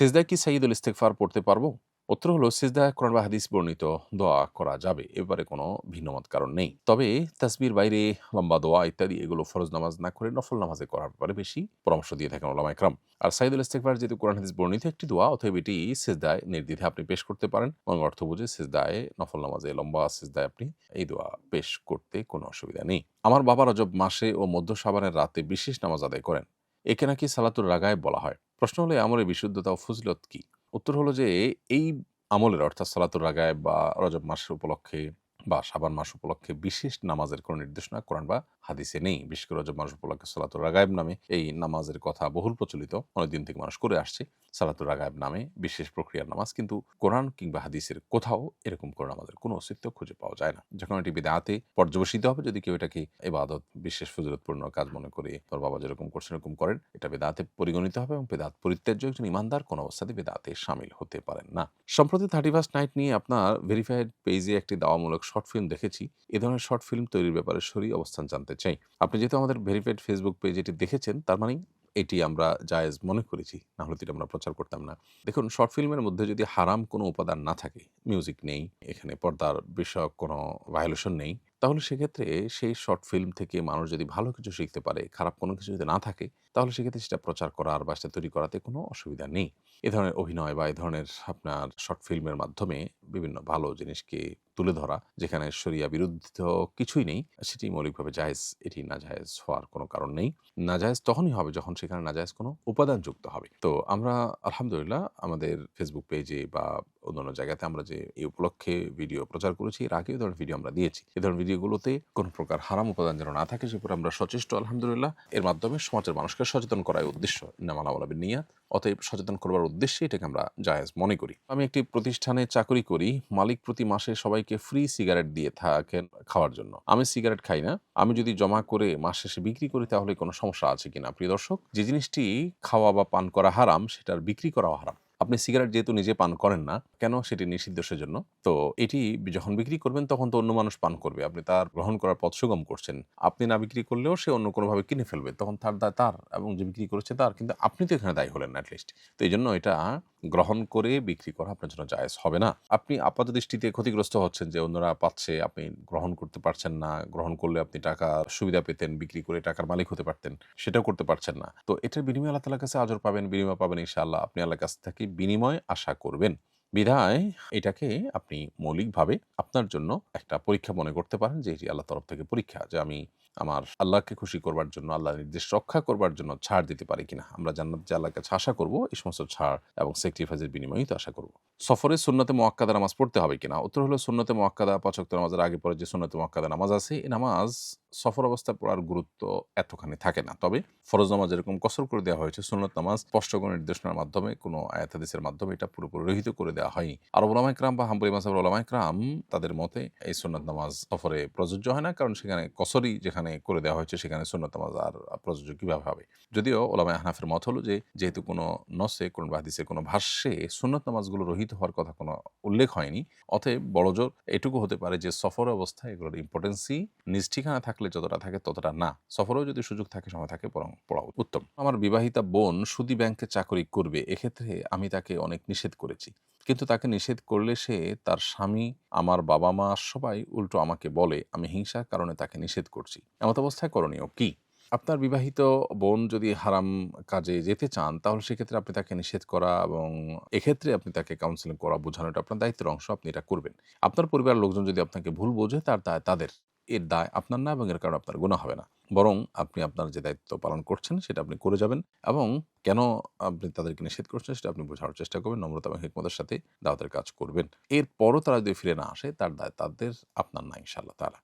সিজদায় কি সাইয়্যিদুল ইস্তেগফার পড়তে পারবো? উত্তর হলো সিজদায় কোরআন বা হাদিস বর্ণিত দোয়া করা যাবে। এ ব্যাপারে কোনো ভিন্নমত কারণ নেই। তবে তাসবিহর বাইরে লম্বা দোয়া ইত্যাদি এগুলো ফরজ নামাজ না করে নফল নামাজে করার ব্যাপারে বেশি পরামর্শ দিয়ে থাকেন উলামা ইকরাম। আর সাইয়্যিদুল ইস্তেগফার যেহেতু কোরআন হাদিস বর্ণিত একটি দোয়া, অতএব এটি সিজদায় নির্দ্বিধায় আপনি পেশ করতে পারেন এবং অর্থ বুঝে সিজদায় নফল নামাজে লম্বা সিজদায় আপনি এই দোয়া পেশ করতে কোনো অসুবিধা নেই। আমার বাবা রজব মাসে ও মধ্য শাবানের রাতে বিশেষ নামাজ আদায় করেন। একে নাকি সালাতুর রাগায়েব বলা হয়। প্রশ্ন হলো এই আমলের বিশুদ্ধতা ও ফজিলত কি? উত্তর হলো যে এই আমলের অর্থাৎ সালাতুর রাগায়েব বা রজব মাস উপলক্ষে বা শাবান মাস উপলক্ষে বিশেষ নামাজের কোনো নির্দেশনা কোরআন বা হাদিসে নেই। বিশেষ করে রজব মাস উপলক্ষে সালাতুর রাগায়েব নামে এই নামাজের কথা বহুল প্রচলিত। অনেকদিন থেকে মানুষ করে আসছে। সালাতুর রাগায়েব নামে বিশেষ প্রক্রিয়ার নামাজ, কিন্তু কোরআন কিংবা হাদিসের কোথাও এরকম কোনো নামাজের কোনো অস্তিত্ব খুঁজে পাওয়া যায় না। যখন এটি বিদআতে পর্যবসিত হবে, যদি কেউ এটাকে ইবাদত, বিশেষ ফজিলতপূর্ণ কাজ মনে করে তোর বাবা যেরকম করছেন এরকম করেন, এটা বেদাতে পরিগণিত হবে এবং বেদাত পরিত্যাজ্য একজন ইমানদার কোনো অবস্থাতেই বেদাতে শামিল হতে পারেন না। সম্প্রতি 31st নাইট নিয়ে আপনার ভেরিফাইড পেজে একটি দাওয়ামূলক শর্ট ফিল্ম দেখেছি। এ ধরনের শর্ট ফিল্ম তৈরির ব্যাপারে শরীয়হ অবস্থান জানতে চাই। আপনি যেহেতু আমাদের ভেরিফাইড ফেসবুক পেজ এটি দেখেছেন, তার মানে এটি আমরা জায়েজ মনে করেছি, না হলে তো এটা আমরা প্রচার করতাম না। দেখুন, শর্ট ফিল্মের মধ্যে যদি হারাম কোনো উপাদান না থাকে, মিউজিক নেই, এখানে পর্দার বিষয়ক কোনো ভায়োলেশন নেই, তাহলে সেক্ষেত্রে সেই শর্ট ফিল্ম থেকে মানুষ যদি ভালো কিছু শিখতে পারে, খারাপ কোনো কিছু যদি না থাকে, তাহলে সেক্ষেত্রে সেটা প্রচার করার বা সেটা তৈরি করাতে কোনো অসুবিধা নেই। এ ধরনের অভিনয় বা এ ধরনের আপনার শর্ট ফিল্মের মাধ্যমে বিভিন্ন ভালো জিনিসকে তুলে ধরা, যেখানে শরিয়া বিরুদ্ধ কিছুই নেই, সেটি মৌলিকভাবে জায়েজ। এটি নাজায়েজ হওয়ার কোনো কারণ নেই। নাজায়েজ তখনই হবে যখন সেখানে নাজায়েজ কোনো উপাদান যুক্ত হবে। তো আমরা আলহামদুলিল্লাহ আমাদের ফেসবুক পেজে বা অন্যান্য জায়গাতে আমরা যে এই উপলক্ষে ভিডিও প্রচার করেছি, এর আগেও এ ধরনের ভিডিও আমরা দিয়েছি। এ ধরনের ভিডিওগুলোতে কোনো প্রকার হারাম উপাদান যেন না থাকে সে ব্যাপারে আমরা সচেষ্ট আলহামদুলিল্লাহ। এর মাধ্যমে সমাজের মানুষকে সচেতন করাই উদ্দেশ্য। ইন্নামাল আমালু বিন্নিয়াত। অতএব সচেতন করবার উদ্দেশ্যে এটাকে আমরা জায়েজ মনে করি। আমি একটি প্রতিষ্ঠানে চাকরি করি। মালিক প্রতি মাসে সবাইকে ফ্রি সিগারেট দিয়ে থাকেন খাওয়ার জন্য। আমি সিগারেট খাই না। আমি যদি জমা করে মাস শেষে বিক্রি করি তাহলে কোনো সমস্যা আছে কিনা? প্রিয় দর্শক, যে জিনিসটি খাওয়া বা পান করা হারাম, সেটার বিক্রি করাও হারাম। আপনি সিগারেট যেহেতু নিজে পান করেন না, কেন সেটি নিষিদ্ধ সেজন্য। তো এটি যখন বিক্রি করবেন তখন তো অন্য মানুষ পান করবে। আপনি তার গ্রহণ করার পথ সুগম করছেন। আপনি না বিক্রি করলেও সে অন্য কোনোভাবে কিনে ফেলবে। তখন তার দায় তার এবং যে বিক্রি করেছে তার। কিন্তু আপনি তো এখানে দায়ী হলেন না এটলিস্ট। তো এইজন্য এটা গ্রহণ করে বিক্রি করা আপনার জন্য জায়েজ হবে না। আপনি আপাতদৃষ্টিতে ক্ষতিগ্রস্ত হচ্ছেন যে অন্যরা পাচ্ছে, আপনি গ্রহণ করতে পারছেন না। গ্রহণ করলে আপনি টাকার সুবিধা পেতেন, বিক্রি করে টাকার মালিক হতে পারতেন। সেটাও করতে পারছেন না। তো এটার বিনিময়ে আল্লাহ তাআলার কাছে আজর পাবেন, বিনিময় পাবেন ইনশাআল্লাহ। আপনি আল্লাহর কাছ থেকে বিনিময় আশা করবেন। বিধায় এটাকে আপনি মৌলিকভাবে আপনার জন্য একটা পরীক্ষা মনে করতে পারেন যে এটি আল্লাহর তরফ থেকে পরীক্ষা, যে আমি আমার আল্লাহকে খুশি করবার জন্য, আল্লাহর নির্দেশ রক্ষা করবার জন্য ছাড় দিতে পারি কিনা। আমরা জান্নাত যে আল্লাহর কাছে আশা করব, এই সমস্ত ছাড় এবং স্যাক্রিফাইসের বিনিময়েই তো আশা করব। সফরে সুন্নতে মুআক্কাদা নামাজ পড়তে হবে কিনা? উত্তর হলো সুন্নতে মুআক্কাদা ৫ ওয়াক্ত নামাজের আগে পরে যে সুন্নতে মুআক্কাদা নামাজ আছে, এই নামাজ সফর অবস্থায় পড়ার গুরুত্ব এতখানি থাকে না। তবে ফরজ নামাজ যেরকম কসর করে দেওয়া হয়েছে, সুন্নত নামাজ স্পষ্ট কোনো নির্দেশনার মাধ্যমে, কোনো আয়াত হাদিসের মাধ্যমে এটা পুরোপুরি রহিত করে দেওয়া হয়নি। আর উলামায়ে কেরাম বা হাম্বলী মাযহাবের উলামায়ে কেরাম তাদের মতে এই সুন্নত নামাজ সফরে প্রযোজ্য হয় না, কারণ সেখানে কসরই যেখানে করে দেওয়া হয়েছে সেখানে সুন্নত নামাজ আর প্রযোজ্য কিভাবে হবে? যদিও উলামায়ে আহনাফের মত হলো যে যেহেতু কোনো নসে, কোন হাদিসে, কোনো ভাষ্যে সুন্নত নামাজগুলো রহিত হওয়ার কথা কোনো উল্লেখ হয়নি, অতএব বড়জোর এটুকু হতে পারে যে সফর অবস্থায় এগুলোর ইম্পর্টেন্সই নিজ ঠিকানা থাকলে যতটা থাকে ততটা না। সফরেও যদি সুযোগ থাকে, সময় থাকে, বরং পড়া উত্তম। আমার বিবাহিতা বোন সুদী ব্যাংকে চাকরি করবে, এক্ষেত্রে আমি তাকে অনেক নিষেধ করেছি। কিন্তু তাকে নিষেধ করলে সে, তার স্বামী, আমার বাবা-মা সবাই উল্টো আমাকে বলে আমি হিংসার কারণে তাকে নিষেধ করছি। এমত অবস্থায় করণীয় কি? আপনার বিবাহিত বোন যদি হারাম কাজে যেতে চান, তাহলে সেক্ষেত্রে আপনি তাকে নিষেধ করা এবং এক্ষেত্রে আপনি তাকে কাউন্সেলিং করা, বোঝানোটা আপনার দায়িত্বের অংশ, আপনি এটা করবেন। আপনার পরিবারের লোকজন যদি আপনাকে ভুল বোঝে, তার দায় তাদের। এর দায় আপনার না এবং এর কারণে আপনার গুনাহ হবে না। বরং আপনি আপনার যে দায়িত্ব পালন করছেন সেটা আপনি করে যাবেন এবং কেন আপনি তাদেরকে নিষেধ করছেন সেটা আপনি বোঝানোর চেষ্টা করবেন। নম্রতা এবং হিকমতের সাথে দাওয়াতের কাজ করবেন। এরপরও তারা যদি ফিরে না আসে, তার দায় তাদের, আপনার না ইনশাআল্লাহ তাআলা।